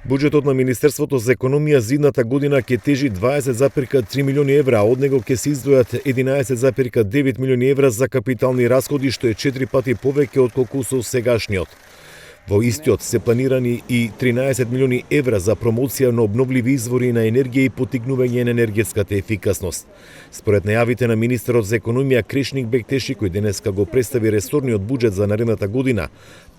Буџетот на Министерството за економија за идната година ќе тежи 20,3 милиони евра, а од него ќе се издвојат 11,9 милиони евра за капитални расходи, што е 4 пати повеќе отколку со сегашниот. Во истиот се планирани и 13 милиони евра за промоција на обновливи извори на енергија и поттикнување на енергетската ефикасност. Според најавите на министерот за економија Крешник Бектеши, кој денеска го представи ресорниот буџет за наредната година,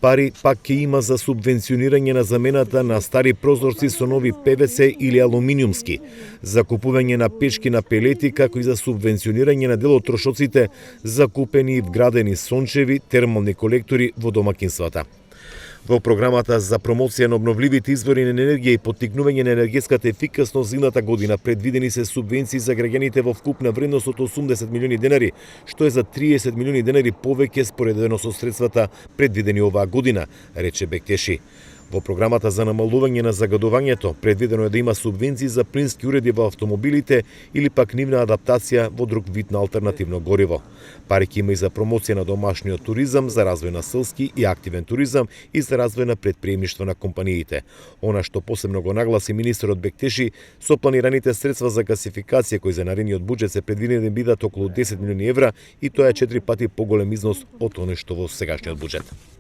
пари пак ќе има за субвенционирање на замената на стари прозорци со нови ПВЦ или алуминиумски, за купување на печки на пелети, како и за субвенционирање на дел од трошоците закупени и вградени сончеви термални колектори во домакинствата. Во програмата за промоција на обновливите извори на енергија и поттикнување на енергетската ефикасност за идната година предвидени се субвенции за граѓаните во вкупна вредност од 80 милиони денари, што е за 30 милиони денари повеќе споредено со средствата предвидени оваа година, рече Бектеши. Во програмата за намалување на загадувањето предвидено е да има субвенции за плински уреди во автомобилите или пак нивна адаптација во друг вид на алтернативно гориво. Пари ќе има и за промоција на домашниот туризам, за развој на селски и активен туризам и за развој на претприемништво на компаниите. Она што посебно го нагласи министерот Бектеши, со планираните средства за гасификација кои за наредниот буџет се предвидени да бидат околу 10 милиони евра и тоа е 4 пати поголем износ од оној што во сегашниот буџет.